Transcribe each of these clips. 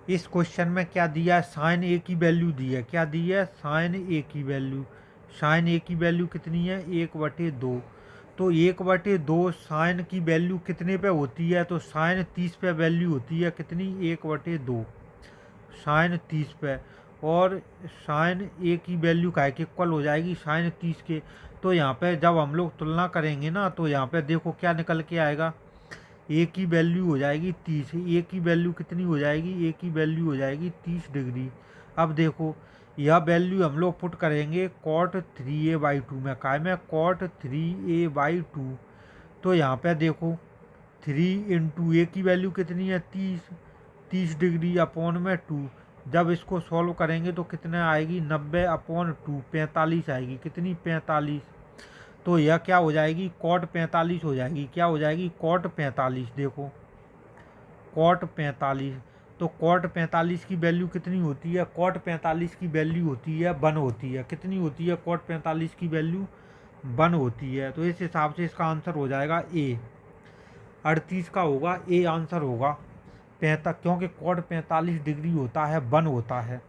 इस क्वेश्चन में क्या दिया है, साइन ए की वैल्यू दी है। क्या दी है, साइन ए की वैल्यू। साइन ए की वैल्यू कितनी है, 1/2। तो 1/2 साइन की वैल्यू कितने पे होती है, तो साइन 30 पे वैल्यू होती है कितनी, 1/2 साइन 30 पे। और साइन ए की वैल्यू का एक इक्वल हो जाएगी साइन 30 के। तो यहाँ पे जब हम लोग तुलना करेंगे ना, तो यहाँ पे देखो क्या निकल के आएगा, ए की वैल्यू हो जाएगी 30। ए की वैल्यू कितनी हो जाएगी, ए की वैल्यू हो जाएगी 30 डिग्री। अब देखो यह वैल्यू हम लोग पुट करेंगे कॉट 3a/2 में, काय में, कॉट 3a/2। तो यहाँ पे देखो 3 × ए की वैल्यू कितनी है, 30। 30 डिग्री अपॉन में 2। जब इसको सॉल्व करेंगे तो कितने आएगी, 90/2, 45 आएगी। कितनी, 45। तो यह क्या हो जाएगी, कॉट 45 हो जाएगी। क्या हो जाएगी, कॉट 45। देखो कॉट 45। तो कॉट 45 की वैल्यू कितनी होती है, कॉट 45 की वैल्यू होती है 1 होती है। कितनी होती है, कॉट 45 की वैल्यू 1 होती है। तो इस हिसाब से इसका आंसर हो जाएगा ए। 38 का होगा ए आंसर होगा, क्योंकि कॉट 45 डिग्री होता है, 1 होता है।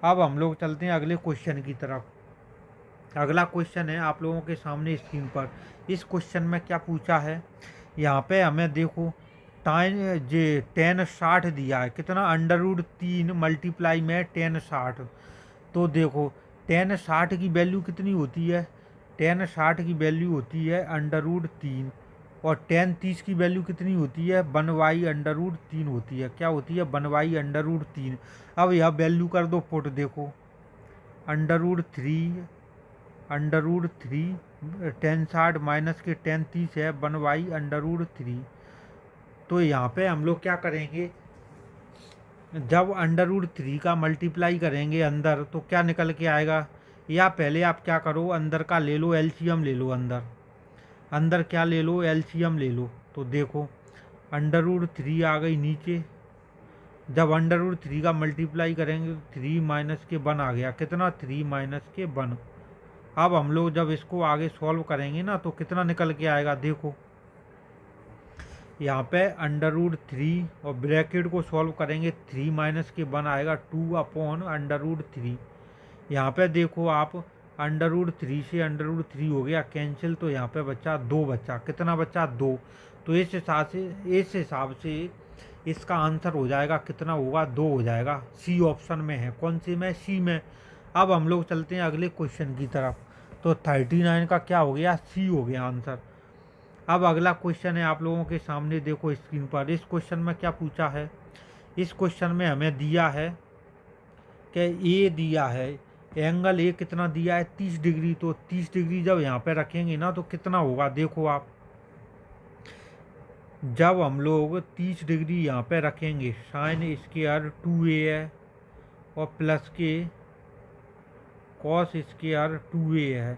अब हम लोग चलते हैं अगले क्वेश्चन की तरफ। अगला क्वेश्चन है आप लोगों के सामने स्क्रीन पर। इस क्वेश्चन में क्या पूछा है, यहाँ पे हमें देखो टाइन जे 10/60 दिया है। कितना, √3 मल्टीप्लाई में 10/60। तो देखो 10/60 की वैल्यू कितनी होती है, 10/60 की वैल्यू होती है √3। और 10/30 की वैल्यू कितनी होती है, 1/√3 होती है। क्या होती है, 1/√3। अब यह वैल्यू कर दो पुट, देखो √3 √3 10/60 माइनस के 10/30 है 1/√3। तो यहाँ पे हम लोग क्या करेंगे, जब √3 का मल्टीप्लाई करेंगे अंदर तो क्या निकल के आएगा, या पहले आप क्या करो, अंदर का ले लो, एलसीएम ले लो। अंदर अंदर क्या ले लो, एलसीएम ले लो। तो देखो √3 आ गई नीचे। जब √3 का मल्टीप्लाई करेंगे 3 माइनस के 1 आ गया। कितना, 3 माइनस के 1। अब हम लोग जब इसको आगे सॉल्व करेंगे ना, तो कितना निकल के आएगा, देखो यहाँ पे √3 और ब्रैकेट को सॉल्व करेंगे, 3 माइनस के 1 आएगा 2/√3। यहाँ पे देखो आप √3 से √3 हो गया कैंसिल, तो यहाँ पे बचा 2 बचा। कितना बचा, 2। तो इस हिसाब से इसका आंसर हो जाएगा, कितना होगा, 2 हो जाएगा। सी ऑप्शन में है, कौन सी में, सी में। अब हम लोग चलते हैं अगले क्वेश्चन की तरफ। तो 39 का क्या हो गया, सी हो गया आंसर। अब अगला क्वेश्चन है आप लोगों के सामने, देखो स्क्रीन पर। इस क्वेश्चन में क्या पूछा है, इस क्वेश्चन में हमें दिया है कि ए दिया है, एंगल ए कितना दिया है, 30 डिग्री। तो 30 डिग्री जब यहाँ पे रखेंगे ना, तो कितना होगा, देखो आप, जब हम लोग 30 डिग्री यहाँ पे रखेंगे, साइन स्क्वायर 2a है और प्लस के कॉस स्क्वायर 2a है।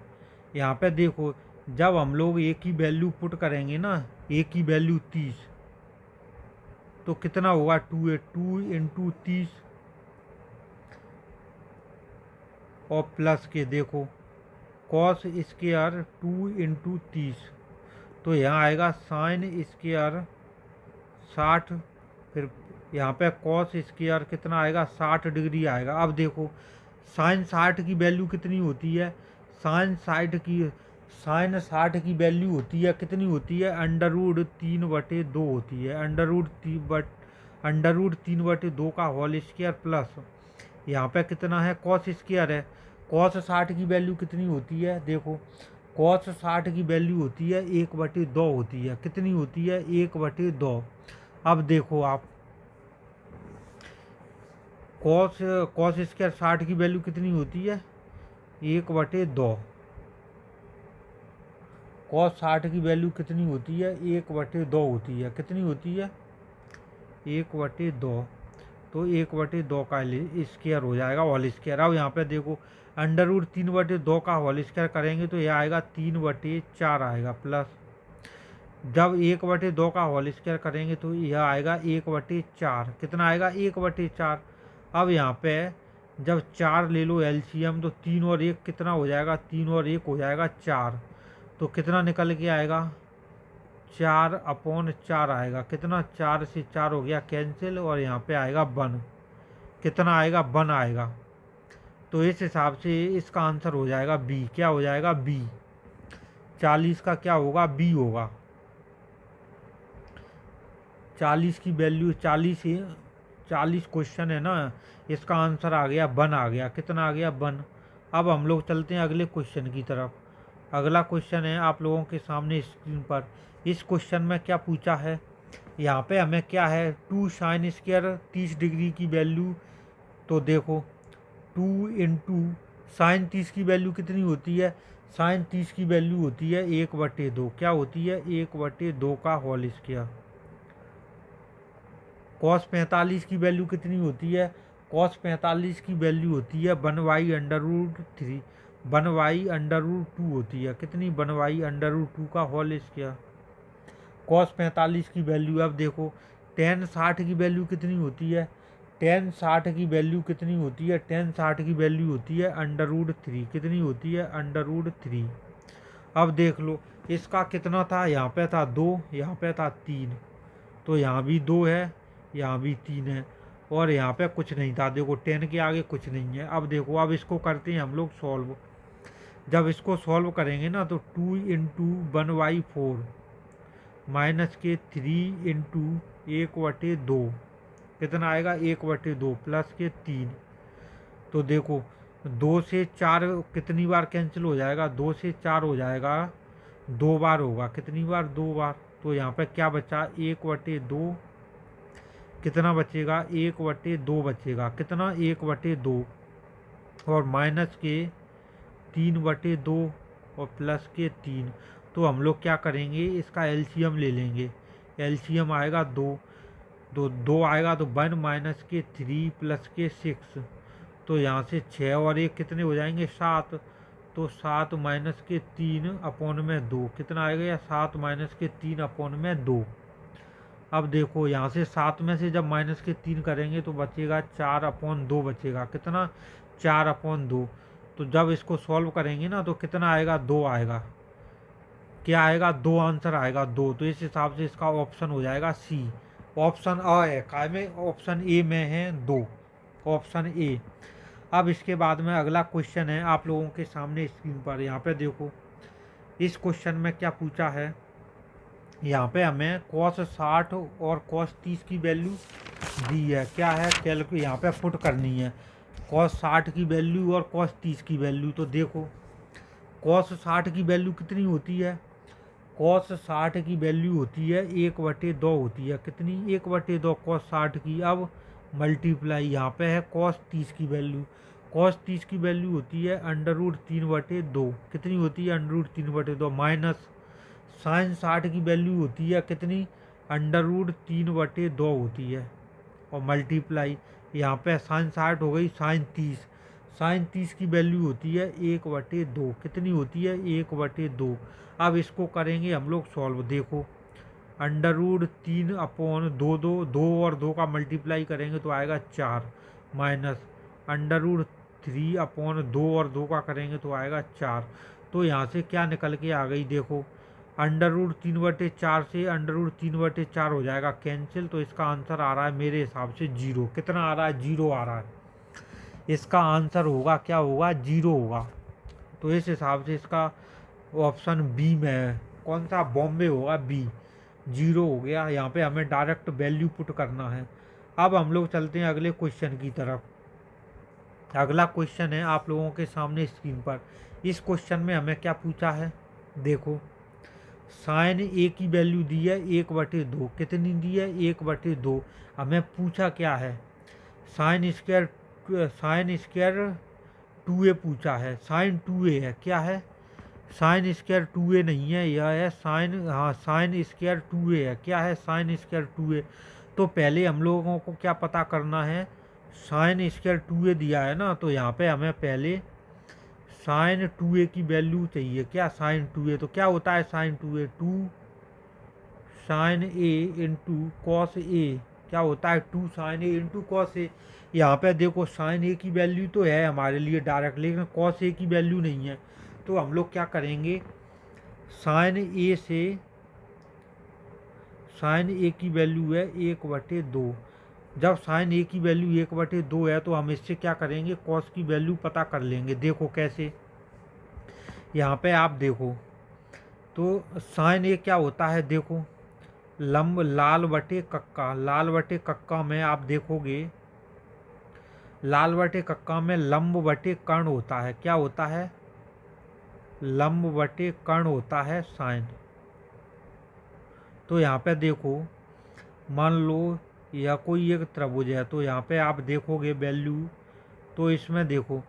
यहाँ पे देखो जब हम लोग ए की वैल्यू पुट करेंगे ना, ए की वैल्यू 30, तो कितना होगा, 2a, 2 × 30 और प्लस के देखो कॉस स्क्वायर 2 × 30। तो यहाँ आएगा साइन स्क्वायर 60, फिर यहाँ पे कॉस स्क्वायर कितना आएगा, 60 डिग्री आएगा। अब देखो साइन 60 की वैल्यू कितनी होती है, साइन 60 की वैल्यू होती है, कितनी होती है, √3/2 होती है। √3/2 का होल स्क्वायर प्लस यहाँ पे कितना है, कॉस स्क्वायर है। कॉस 60 की वैल्यू कितनी होती है, देखो कॉस 60 की वैल्यू होती है 1/2 होती है। कितनी होती है, 1/2। अब देखो आप कॉस कॉस स्क्वायर 60 की वैल्यू कितनी होती है, 1/2। कॉस 60 की वैल्यू कितनी होती है, 1/2 होती है। कितनी होती है, 1/2। तो 1/2 का स्क्वायर हो जाएगा, होल स्क्वायर। अब यहाँ पे देखो √3/2 का होल स्क्वायर करेंगे तो यह आएगा 3/4 आएगा, प्लस जब 1/2 का होल स्क्वायर करेंगे तो यह आएगा 1/4। कितना आएगा, 1/4। अब यहाँ पे जब 4 ले लो एलसीएम, तो 3 और 1 कितना हो जाएगा, 3 और 1 हो जाएगा 4। तो कितना निकल के आएगा, 4/4 आएगा। कितना, 4 से 4 हो गया कैंसिल, और यहाँ पे आएगा 1। कितना आएगा, 1 आएगा। तो इस हिसाब से इसका आंसर हो जाएगा बी। क्या हो जाएगा, बी। 40 का क्या होगा, बी होगा। 40 की वैल्यू 40 क्वेश्चन है ना, इसका आंसर आ गया 1 आ गया। कितना आ गया, 1। अब हम लोग चलते हैं अगले क्वेश्चन की तरफ। अगला क्वेश्चन है आप लोगों के सामने स्क्रीन पर। इस क्वेश्चन में क्या पूछा है, यहाँ पे हमें क्या है, 2 साइन स्क्वायर 30 डिग्री की वैल्यू। तो देखो 2 इंटू साइन 30 की वैल्यू कितनी होती है, साइन 30 की वैल्यू होती है 1/2। क्या होती है, 1/2 का होल स्क्वायर। कॉस 45 की वैल्यू कितनी होती है, कॉस 45 की वैल्यू होती है 1/√3, 1/√2 होती है। कितनी, 1/√2 का होल स्क्वायर। कॉस 45 की वैल्यू, अब देखो टेन 60 की वैल्यू कितनी होती है, टेन 60 की वैल्यू कितनी होती है, टेन 60 की वैल्यू होती है √3। कितनी होती है, √3। अब देख लो इसका कितना था, यहाँ पे था 2, यहाँ पे था 3, तो यहाँ भी 2 है, यहाँ भी 3 है, और यहाँ पे कुछ नहीं था। देखो 10 के आगे कुछ नहीं है। अब देखो, अब इसको करते हैं हम लोग सॉल्व। जब इसको सॉल्व करेंगे ना, तो 2 इंटू 1/4 माइनस के 3 इंटू 1/2, कितना आएगा, 1/2 प्लस के 3। तो देखो 2 से 4 कितनी बार कैंसिल हो जाएगा, 2 से 4 हो जाएगा, 2 बार होगा। कितनी बार, 2 बार। तो यहाँ पे क्या बचा, 1/2। कितना बचेगा, 1/2 बचेगा। कितना, 1/2, और माइनस के 3/2 और प्लस के 3। तो हम लोग क्या करेंगे, इसका एलसीएम ले लेंगे। एलसीएम आएगा 2, तो 2 आएगा तो 1 माइनस के 3 प्लस के 6। तो यहाँ से 6 और 1 कितने हो जाएंगे, 7। तो 7 माइनस के 3/2। कितना आएगा, या 7 माइनस के 3/2। अब देखो यहाँ से 7 में से जब माइनस के 3 करेंगे तो बचेगा 4/2 बचेगा। कितना, 4/2। तो जब इसको सॉल्व करेंगे ना, तो कितना आएगा, 2 आएगा। क्या आएगा, 2 आंसर आएगा, 2। तो इस हिसाब से इसका ऑप्शन हो जाएगा सी। ऑप्शन अ है, काय में, ऑप्शन ए में है 2, ऑप्शन ए। अब इसके बाद में अगला क्वेश्चन है आप लोगों के सामने स्क्रीन पर। यहाँ पे देखो इस क्वेश्चन में क्या पूछा है, यहाँ पे हमें cos 60 और cos 30 की वैल्यू दी है। क्या है, यहाँ पे पुट करनी है cos 60 की वैल्यू और cos 30 की वैल्यू। तो देखो cos 60 की वैल्यू कितनी होती है, cos 60 की वैल्यू होती है 1/2 होती है। कितनी, 1/2 cos 60 की। अब मल्टीप्लाई, यहाँ पे है cos 30 की वैल्यू। cos 30 की वैल्यू होती है √3/2। कितनी होती है, √3/2, माइनस साइन 60 की वैल्यू होती है कितनी, √3/2 होती है, और मल्टीप्लाई, यहाँ पे साइन 60 हो गई साइन 30। साइन 30 की वैल्यू होती है 1/2। कितनी होती है, 1/2। अब इसको करेंगे हम लोग सॉल्व। देखो √3/2, 2 और 2 का मल्टीप्लाई करेंगे तो आएगा 4, माइनस √3/2 और 2 का करेंगे तो आएगा 4। तो यहाँ से क्या निकल के आ गई, देखो √3/4 से √3/4 हो जाएगा कैंसिल। तो इसका आंसर आ रहा है मेरे हिसाब से 0। कितना आ रहा है, 0 आ रहा है। इसका आंसर होगा, क्या होगा, 0 होगा। तो इस हिसाब से इसका ऑप्शन बी में है। कौन सा, बॉम्बे होगा, बी। 0 हो गया। यहाँ पे हमें डायरेक्ट वैल्यू पुट करना है। अब हम लोग चलते हैं अगले क्वेश्चन की तरफ। अगला क्वेश्चन है आप लोगों के सामने स्क्रीन पर। इस क्वेश्चन में हमें क्या पूछा है, देखो साइन ए की वैल्यू दी है 1/2। कितनी दी है, 1/2। हमें पूछा क्या है, साइन स्क्वायर 2a पूछा है। साइन 2a है, क्या है, साइन स्क्वायर 2a नहीं है, यह है साइन, हाँ साइन स्क्वायर 2a है। क्या है, साइन स्क्वायर 2a। तो पहले हम लोगों को क्या पता करना है, साइन स्क्वायर 2a दिया है ना, तो यहाँ पे हमें पहले साइन 2a की वैल्यू चाहिए। क्या, साइन 2a, तो क्या होता है sine 2a, 2 sine a into cos a। क्या होता है, 2 sine a into cos a। यहाँ पे देखो साइन a की वैल्यू तो है हमारे लिए डायरेक्ट, लेकिन कॉस a की वैल्यू नहीं है। तो हम लोग क्या करेंगे, साइन a से साइन ए की वैल्यू है 1/2। जब साइन ए की वैल्यू 1/2 है तो हम इससे क्या करेंगे, कॉस की वैल्यू पता कर लेंगे। देखो कैसे, यहाँ पे आप देखो तो साइन ए क्या होता है, देखो लंब लाल बटे कक्का, लाल बटे कक्का में आप देखोगे, लाल बटे कक्का में लंब बटे कर्ण होता है। क्या होता है, लंब बटे कर्ण होता है साइन। तो यहाँ पे देखो, मान लो यह कोई एक त्रिभुज है, तो यहाँ पे आप देखोगे वैल्यू, तो इसमें देखो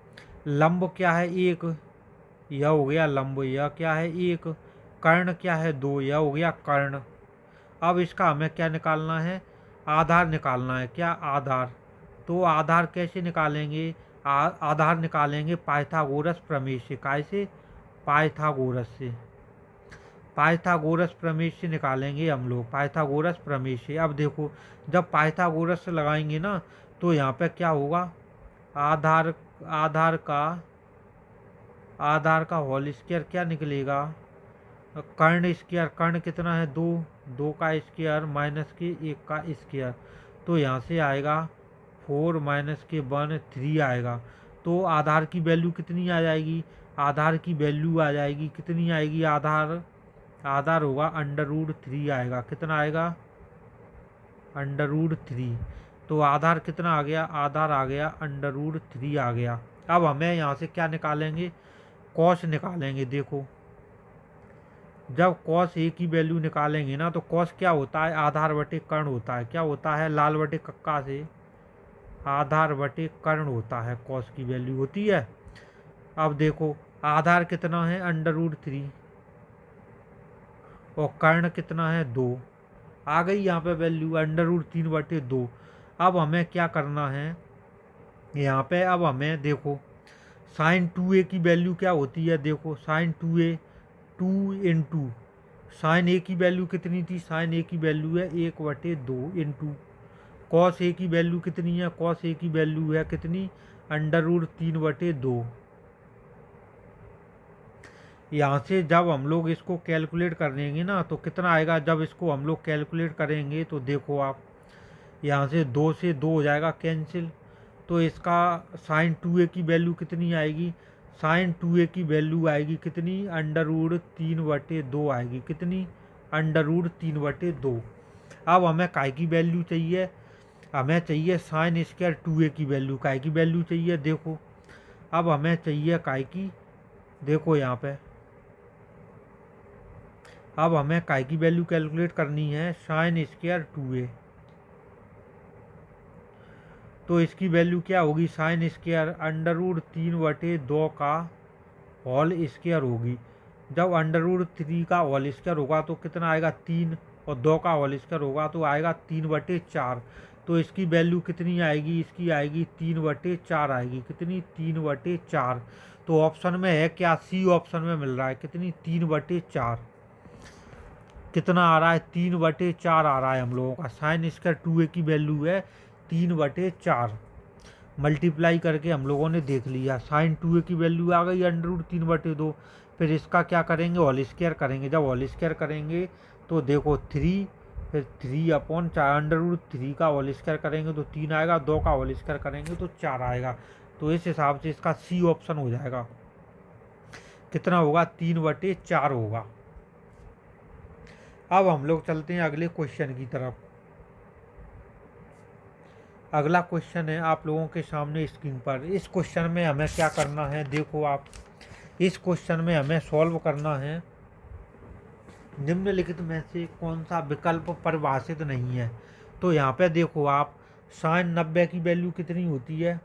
लंब क्या है 1, यह हो गया लंब, यह क्या है 1, कर्ण क्या है 2, यह हो गया कर्ण। अब इसका हमें क्या निकालना है, आधार निकालना है। क्या आधार, तो आधार कैसे निकालेंगे, आधार निकालेंगे पाइथागोरस प्रमेय से। कैसे, पाइथागोरस से, पाइथागोरस प्रमेय से निकालेंगे हम लोग, पाइथागोरस प्रमेय से। अब देखो जब पाइथागोरस से लगाएंगे ना, तो यहाँ पे क्या होगा, आधार आधार का आधार का होल स्क्वायर क्या निकलेगा, कर्ण स्क्वायर, कर्ण कितना है 2, 2 का स्क्वायर माइनस के 1 का स्क्वायर, तो यहाँ से आएगा 4 माइनस के 1 3 आएगा। तो आधार की वैल्यू कितनी आ जाएगी, आधार की वैल्यू आ जाएगी कितनी आएगी, आधार आधार होगा √3 आएगा। कितना आएगा, √3। तो आधार कितना आ गया, आधार आ गया √3 आ गया। अब हमें यहाँ से क्या निकालेंगे, कॉस निकालेंगे। देखो जब कॉस ए की वैल्यू निकालेंगे ना, तो कॉस क्या होता है, आधार बटे कर्ण होता है। क्या होता है, लाल बटे कक्का से आधार बटे कर्ण होता है, कॉस की वैल्यू होती है। अब देखो आधार कितना है √3 और कर्ण कितना है 2, आ गई यहाँ पे वैल्यू √3/2। अब हमें क्या करना है यहाँ पे, अब हमें देखो साइन 2a की वैल्यू क्या होती है, देखो साइन 2a 2 साइन ए की वैल्यू कितनी थी, साइन ए की वैल्यू है 1/2 इंटू कॉस ए की वैल्यू कितनी है, कॉस ए की वैल्यू है कितनी, √3/2। यहाँ से जब हम लोग इसको कैलकुलेट करेंगे ना, तो कितना आएगा, जब इसको हम लोग कैलकुलेट करेंगे तो देखो आप यहाँ से 2 से 2 हो जाएगा कैंसिल, तो इसका साइन 2a की वैल्यू कितनी आएगी, साइन 2a की वैल्यू आएगी कितनी, √3/2 आएगी। कितनी, √3/2। अब हमें काय की वैल्यू चाहिए, हमें चाहिए साइन स्क्वायर 2a की वैल्यू। काय की वैल्यू चाहिए, देखो अब हमें चाहिए काय की, देखो यहाँ पे अब हमें काय की वैल्यू कैलकुलेट करनी है, साइन स्क्वायर 2a। तो इसकी वैल्यू क्या होगी, साइन स्क्वायर √3/2 का होल स्क्वायर होगी। जब √3 का होल स्क्वायर होगा तो कितना आएगा 3, और 2 का होल स्क्वायर होगा तो आएगा 3/4। तो इसकी वैल्यू कितनी आएगी, इसकी आएगी 3/4 आएगी। कितनी, 3/4। तो ऑप्शन में है क्या, सी ऑप्शन में मिल रहा है कितनी, 3/4। कितना आ रहा है, 3/4 आ रहा है हम लोगों का। साइन स्क्वायर 2a की वैल्यू है 3/4। मल्टीप्लाई करके हम लोगों ने देख लिया, साइन 2a की वैल्यू आ गई √3/2। फिर इसका क्या करेंगे, होल स्क्वायर करेंगे। जब होल स्क्वायर करेंगे तो देखो 3, फिर 3/4, √3 का होल स्क्वायर करेंगे तो 3 आएगा, 2 का होल स्क्वायर करेंगे तो 4 आएगा। तो इस हिसाब से इसका सी ऑप्शन हो जाएगा। कितना होगा, 3/4 होगा। अब हम लोग चलते हैं अगले क्वेश्चन की तरफ। अगला क्वेश्चन है आप लोगों के सामने स्क्रीन पर। इस क्वेश्चन में हमें क्या करना है, देखो आप, इस क्वेश्चन में हमें सॉल्व करना है निम्नलिखित में से कौन सा विकल्प परिभाषित नहीं है। तो यहाँ पे देखो आप, साइन 90 की वैल्यू कितनी होती है,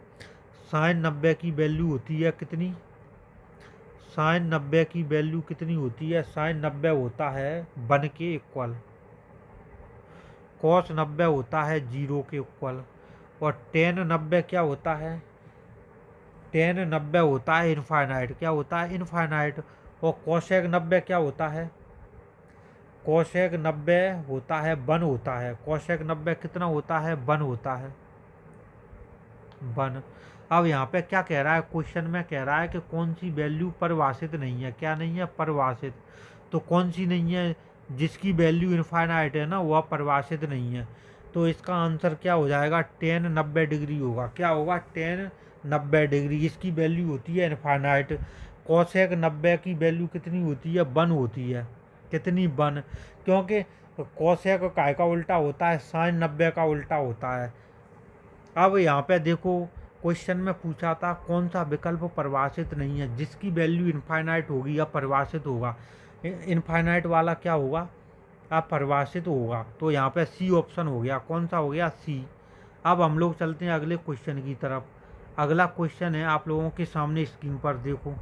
साइन 90 की वैल्यू होती है कितनी, साइन 90 की वैल्यू कितनी होती है, साइन 90 होता है 1 के इक्वल, कॉस 90 होता है 0 के इक्वल, और टेन 90 क्या होता है, टेन 90 होता है इनफाइनाइट। क्या होता है, इनफाइनाइट। और कोसेक 90 क्या होता है, कोसेक 90 होता है 1 होता है। कोसेक 90 कितना होता है, 1 होता है, 1। अब यहाँ पे क्या कह रहा है, क्वेश्चन में कह रहा है कि कौन सी वैल्यू परिभाषित नहीं है। क्या नहीं है, परिभाषित। तो कौन सी नहीं है, जिसकी वैल्यू इनफाइनाइट है ना वह परिभाषित नहीं है। तो इसका आंसर क्या हो जाएगा, tan 90 डिग्री होगा। क्या होगा, tan 90 डिग्री। इसकी वैल्यू होती है इनफाइनाइट। कोसेक 90 की वैल्यू कितनी होती है, 1 होती है। कितनी, 1, क्योंकि कोसेक काय का उल्टा होता है, साइन 90 का उल्टा होता है। अब यहाँ पे देखो क्वेश्चन में पूछा था कौन सा विकल्प परिभाषित नहीं है, जिसकी वैल्यू इनफाइनाइट होगी या परिभाषित होगा। इनफाइनाइट वाला क्या होगा, अपरिभाषित होगा। तो यहाँ पे सी ऑप्शन हो गया। कौन सा हो गया, सी। अब हम लोग चलते हैं अगले क्वेश्चन की तरफ। अगला क्वेश्चन है आप लोगों के सामने स्क्रीन पर देखो।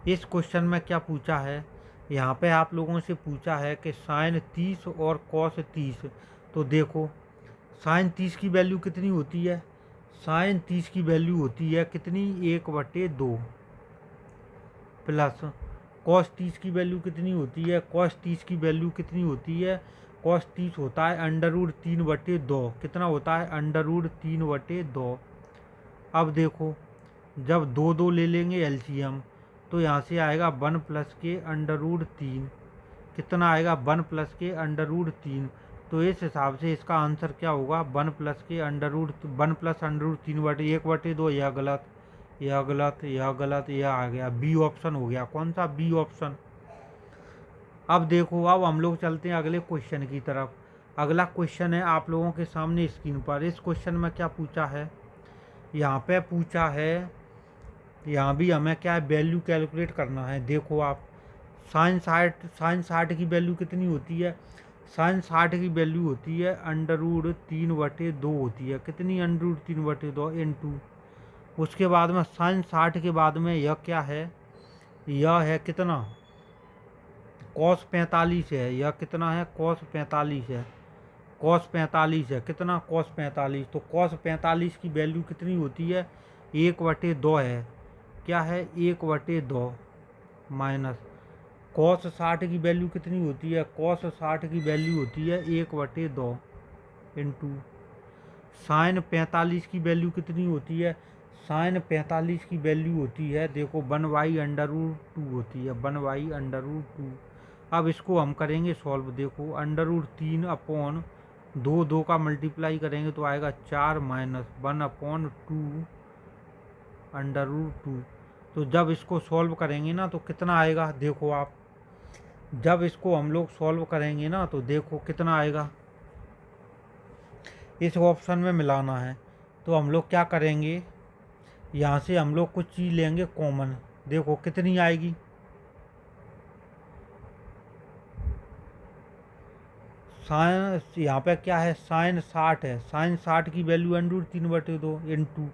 इस क्वेश्चन में क्या पूछा है, यहाँ पे आप लोगों से पूछा है कि साइन 30 और कॉस 30। तो देखो साइन 30 की वैल्यू कितनी होती है, साइन 30 की वैल्यू होती है कितनी, 1/2 प्लस कॉस 30 की वैल्यू कितनी होती है, कॉस 30 की वैल्यू कितनी होती है, कॉस 30 होता है √3/2। कितना होता है, √3/2। अब देखो जब 2 ले लेंगे एलसीएम तो यहाँ से आएगा 1 प्लस के √3। कितना आएगा, 1 प्लस के √3। तो इस हिसाब से इसका आंसर क्या होगा, 1 प्लस √3/1/2। 1/2 यह गलत, यह गलत, यह गलत, यह आ गया, बी ऑप्शन हो गया। कौन सा, बी ऑप्शन। अब देखो अब हम लोग चलते हैं अगले क्वेश्चन की तरफ। अगला क्वेश्चन है आप लोगों के सामने स्क्रीन पर। इस क्वेश्चन में क्या पूछा है, यहाँ पे पूछा है, यहाँ भी हमें क्या है, वैल्यू कैलकुलेट करना है। देखो आप साइन 60 की वैल्यू कितनी होती है, साइन 60 की वैल्यू होती है √3/2 होती है। कितनी, √3/2 × उसके बाद में साइन 60 के बाद में यह क्या है, यह है कितना, कॉस 45 है। यह कितना है, कॉस 45 है। कॉस 45 है, कितना, कॉस 45। तो कॉस 45 की वैल्यू कितनी होती है, 1/2 है। क्या है, 1/2 माइनस कॉस 60 की वैल्यू कितनी होती है, कॉस 60 की वैल्यू होती है 1/2 × साइन 45 की वैल्यू कितनी होती है, साइन 45 की वैल्यू होती है, देखो 1/√2 होती है, 1/√2। अब इसको हम करेंगे सॉल्व। देखो √3/2, 2 का मल्टीप्लाई करेंगे तो आएगा 4 माइनस 1/2 √2। तो जब इसको सॉल्व करेंगे ना तो कितना आएगा, देखो आप जब इसको हम लोग सॉल्व करेंगे ना तो देखो कितना आएगा। इस ऑप्शन में मिलाना है तो हम लोग क्या करेंगे, यहाँ से हम लोग कुछ चीज़ लेंगे कॉमन। देखो कितनी आएगी, साइन, यहाँ पे क्या है, साइन 60 है, साइन 60 की वैल्यू √3/2 ×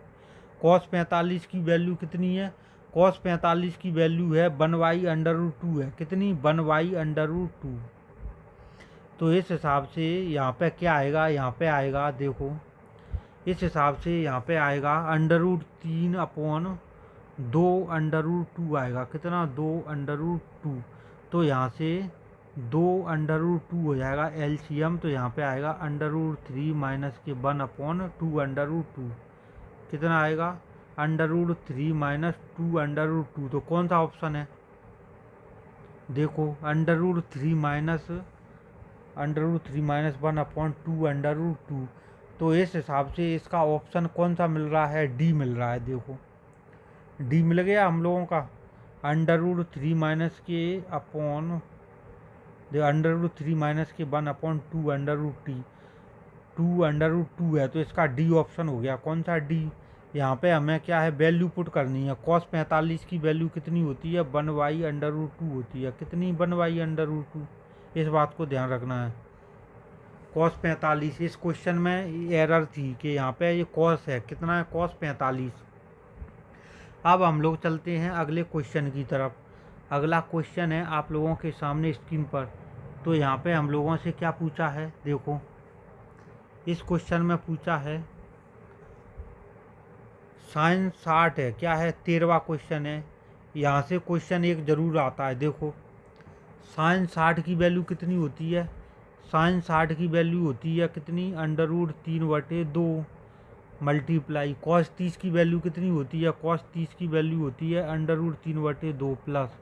कॉस 45 की वैल्यू कितनी है, कॉस 45 की वैल्यू है 1/√2 है। कितनी, 1/√2। तो इस हिसाब से यहाँ पे क्या आएगा, यहाँ पे आएगा देखो इस हिसाब से यहाँ पे आएगा √3/2 आएगा। कितना, 2/2। तो यहाँ से 2/2 हो जाएगा एलसीएम। तो यहाँ पे आएगा √3 माइनस के 1/2 कितना आएगा, √3 माइनस 2/2। तो कौन सा ऑप्शन है, देखो √3 माइनस 1/2 तो इस हिसाब से इसका ऑप्शन कौन सा मिल रहा है, डी मिल रहा है। देखो डी मिल गया हम लोगों का, √3 माइनस के √3 माइनस के 1/2 2/2 है। तो इसका डी ऑप्शन हो गया। कौन सा, डी। यहाँ पे हमें क्या है, वैल्यू पुट करनी है। कॉस 45 की वैल्यू कितनी होती है, 1/√2 होती है। कितनी, 1/√2। इस बात को ध्यान रखना है। कॉस 45, इस क्वेश्चन में एरर थी कि यहाँ पे ये कॉस है, कितना है, कॉस 45। अब हम लोग चलते हैं अगले क्वेश्चन की तरफ। अगला क्वेश्चन है आप लोगों के सामने स्क्रीन पर। तो यहाँ पे हम लोगों से क्या पूछा है, देखो इस क्वेश्चन में पूछा है साइन 60 है, क्या है, 13वां क्वेश्चन है। यहाँ से क्वेश्चन एक जरूर आता है। देखो साइन 60 की वैल्यू कितनी होती है, साइन 60 की वैल्यू होती है कितनी, √3/2 मल्टीप्लाई कॉस 30 की वैल्यू कितनी होती है, कॉस 30 की वैल्यू होती है √3/2 प्लस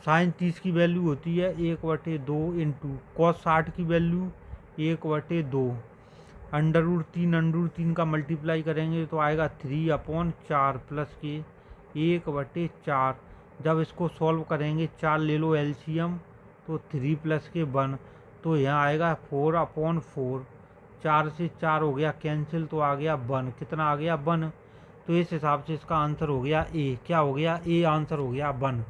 साइन 30 की वैल्यू होती है 1/2 इंटू कॉस 60 की वैल्यू 1/2 अंडर रूट 3 का मल्टीप्लाई करेंगे तो आएगा 3/4 प्लस के 1/4। जब इसको सॉल्व करेंगे 4 ले लो एलसीएम तो 3 प्लस के 1 तो यहाँ आएगा 4/4। 4 से 4 हो गया कैंसिल तो आ गया 1। कितना आ गया 1। तो इस हिसाब से इसका आंसर हो गया ए। क्या हो गया ए आंसर हो गया 1।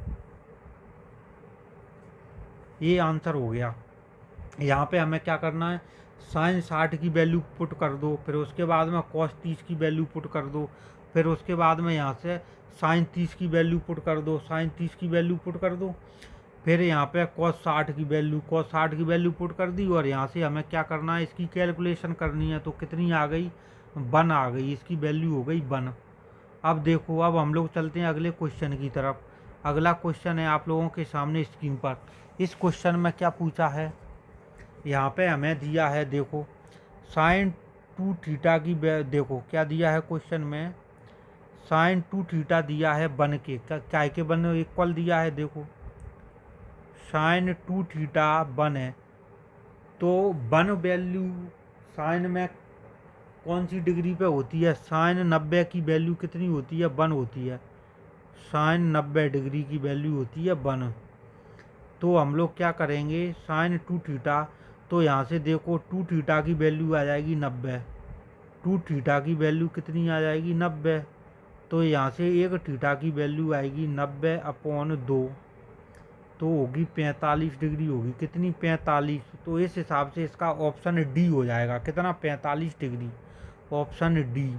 ये आंसर हो गया। यहाँ पे हमें क्या करना है साइन 60 की वैल्यू पुट कर दो, फिर उसके बाद में कॉस 30 की वैल्यू पुट कर दो, फिर उसके बाद में यहाँ से साइन 30 की वैल्यू पुट कर दो, साइन 30 की वैल्यू पुट कर दो, फिर यहाँ पे कॉस 60 की वैल्यू पुट कर दी। और यहाँ से हमें क्या करना है इसकी कैलकुलेशन करनी है। तो कितनी आ गई 1 आ गई, इसकी वैल्यू हो गई 1। अब देखो अब हम लोग चलते हैं अगले क्वेश्चन की तरफ। अगला क्वेश्चन है आप लोगों के सामने स्क्रीन पर। इस क्वेश्चन में क्या पूछा है, यहाँ पे हमें दिया है देखो साइन 2 थीटा की देखो क्या दिया है क्वेश्चन में, साइन 2 थीटा दिया है 1 के क्या के 1 इक्वल दिया है। देखो साइन 2 थीटा 1 है तो 1 वैल्यू साइन में कौन सी डिग्री पे होती है, साइन 90 की वैल्यू कितनी होती है 1 होती है, साइन 90 डिग्री की वैल्यू होती है 1। तो हम लोग क्या करेंगे साइन 2 थीटा, तो यहाँ से देखो 2 थीटा की वैल्यू आ जाएगी 90, 2 थीटा की वैल्यू कितनी आ जाएगी 90। तो यहाँ से 1 थीटा की वैल्यू आएगी 90/2 तो होगी 45 डिग्री होगी। कितनी 45। तो इस हिसाब से इसका ऑप्शन डी हो जाएगा। कितना 45 डिग्री, ऑप्शन डी।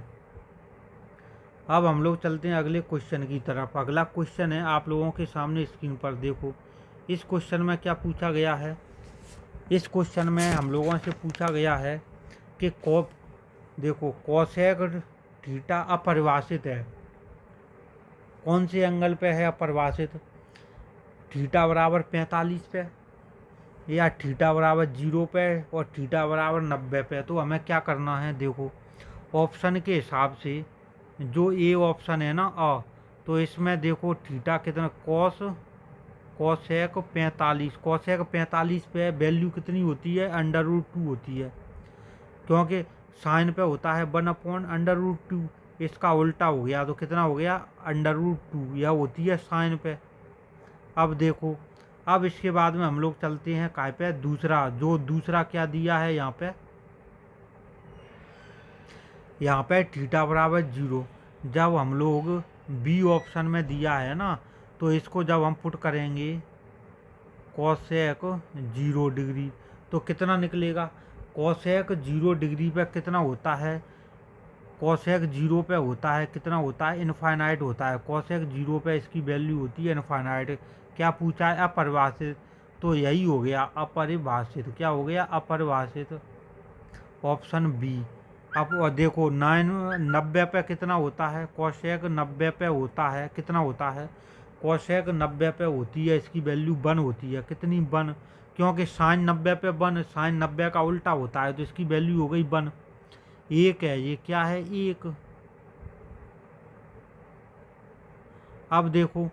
अब हम लोग चलते हैं अगले क्वेश्चन की तरफ। अगला क्वेश्चन है आप लोगों के सामने स्क्रीन पर। देखो इस क्वेश्चन में क्या पूछा गया है, इस क्वेश्चन में हम लोगों से पूछा गया है कि देखो कोसेक थीटा अपरिभाषित है, कौन से एंगल पे है अपरिभाषित, थीटा बराबर 45 पे या थीटा बराबर 0 पे और थीटा बराबर 90 पे। तो हमें क्या करना है देखो ऑप्शन के हिसाब से जो ए ऑप्शन है ना तो इसमें देखो थीटा कितना कोसेक 45 पे वैल्यू कितनी होती है √2 होती है, क्योंकि साइन पे होता है 1/√2। इसका उल्टा हो गया तो कितना हो गया √2, यह होती है साइन पे। अब देखो अब इसके बाद में हम लोग चलते हैं काय पे दूसरा क्या दिया है यहाँ पे थीटा बराबर 0। जब हम लोग बी ऑप्शन में दिया है ना तो इसको जब हम पुट करेंगे कोसेक 0 डिग्री तो कितना निकलेगा, कोसेक 0 डिग्री पे कितना होता है, कोसेक 0 पे होता है कितना होता है इनफाइनाइट होता है। कोसेक 0 पे इसकी वैल्यू होती है इनफाइनाइट। क्या पूछा है अपरिभाषित, तो यही हो गया अपरिभाषित। क्या हो गया अपरिभाषित, ऑप्शन बी। अब देखो 90 पे कितना होता है, कोसेक 90 पे होता है कितना होता है, कोसेक 90 पे होती है इसकी वैल्यू 1 होती है। कितनी 1, क्योंकि साइन 90 पे 1, साइन 90 का उल्टा होता है तो इसकी वैल्यू हो गई 1। 1 है ये, क्या है 1। अब देखो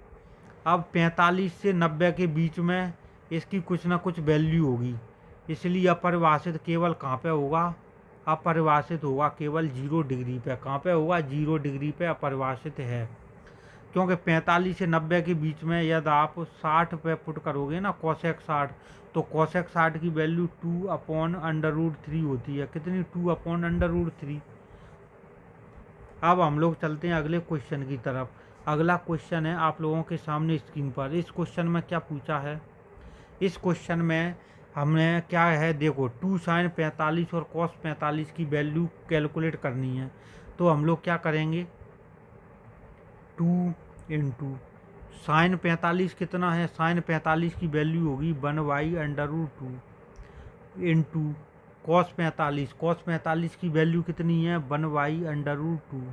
अब 45 से 90 के बीच में इसकी कुछ ना कुछ वैल्यू होगी, इसलिए अपरिभाषित केवल कहाँ पे होगा, अपरिभाषित होगा केवल 0 डिग्री पे। कहाँ पे होगा 0 डिग्री पे अपरिभाषित है, क्योंकि 45 से 90 के बीच में यदि आप 60 पे पुट करोगे ना कोसेक 60 तो कोसेक 60 की वैल्यू 2/√3 होती है। कितनी 2/√3। अब हम लोग चलते हैं अगले क्वेश्चन की तरफ। अगला क्वेश्चन है आप लोगों के सामने स्क्रीन पर। इस क्वेश्चन में क्या पूछा है, इस क्वेश्चन में हमने क्या है देखो 2 साइन 45 और कॉस 45 की वैल्यू कैलकुलेट करनी है। तो हम लोग क्या करेंगे 2 इंटू साइन 45 कितना है, साइन 45 की वैल्यू होगी 1/√2 इंटू कॉस 45 की वैल्यू कितनी है 1/√2।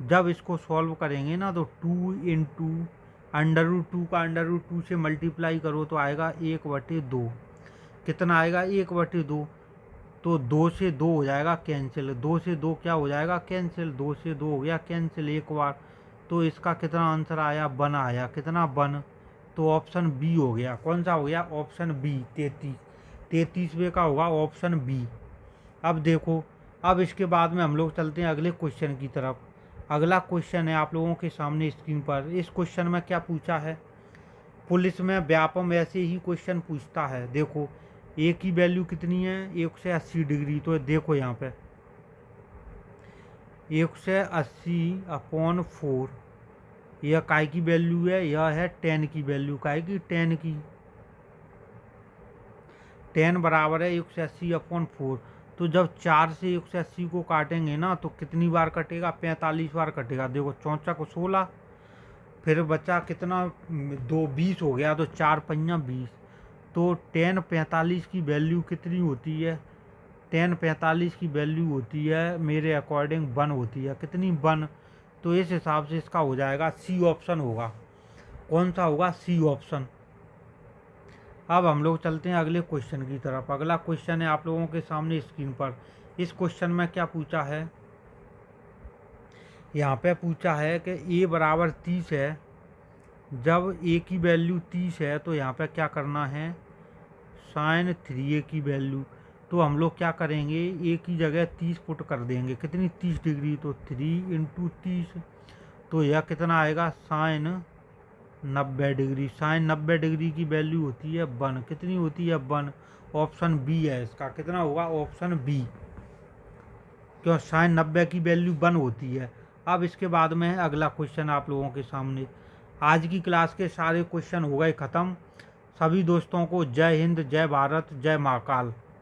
जब इसको सॉल्व करेंगे ना तो 2 इंटू √2 का √2 से मल्टीप्लाई करो तो आएगा 1/2। कितना आएगा 1/2। तो 2 से 2 हो जाएगा कैंसिल, 2 से 2 क्या हो जाएगा कैंसिल, 2 से 2 हो गया कैंसिल एक बार। तो इसका कितना आंसर आया 1 आया। कितना 1। तो ऑप्शन बी हो गया। कौन सा हो गया? Option B 33। 33वें का होगा ऑप्शन बी। अब देखो, अब इसके बाद में हम लोग चलते हैं अगले क्वेश्चन की तरफ। अगला क्वेश्चन है आप लोगों के सामने स्क्रीन पर। इस क्वेश्चन में क्या पूछा है? पुलिस में व्यापम ऐसे ही क्वेश्चन पूछता है। देखो ए की वैल्यू कितनी है? 180 डिग्री। तो देखो यहाँ पे 180/4 यह काय की वैल्यू है? यह है 10 की वैल्यू। काय की? 10 की। 10 बराबर है 180/4। तो जब 4 से 180 को काटेंगे ना तो कितनी बार कटेगा? 45 बार कटेगा। देखो 4 16, फिर बचा कितना? 20 हो गया। तो 4 पंजा 20। तो 10 45 की वैल्यू कितनी होती है? 10 45 की वैल्यू होती है मेरे अकॉर्डिंग 1 होती है। कितनी? 1। तो इस हिसाब से इसका हो जाएगा सी ऑप्शन होगा। कौन सा होगा? C option. अब हम लोग चलते हैं अगले क्वेश्चन की तरफ। अगला क्वेश्चन है आप लोगों के सामने स्क्रीन पर। इस क्वेश्चन में क्या पूछा है? यहाँ पे पूछा है कि ए बराबर 30 है। जब ए की वैल्यू 30 है तो यहाँ पे क्या करना है? साइन 3a की वैल्यू। तो हम लोग क्या करेंगे? ए की जगह 30 पुट कर देंगे। कितनी? 30 डिग्री। तो 3 × 30। तो यह कितना आएगा? साइन 90 डिग्री। साइन 90 डिग्री की वैल्यू होती है 1। कितनी होती है? 1। ऑप्शन बी है इसका। कितना होगा? Option B. क्यों? साइन 90 की वैल्यू 1 होती है। अब इसके बाद में है अगला क्वेश्चन आप लोगों के सामने। आज की क्लास के सारे क्वेश्चन हो गए ख़त्म। सभी दोस्तों को जय हिंद, जय भारत, जय महाकाल।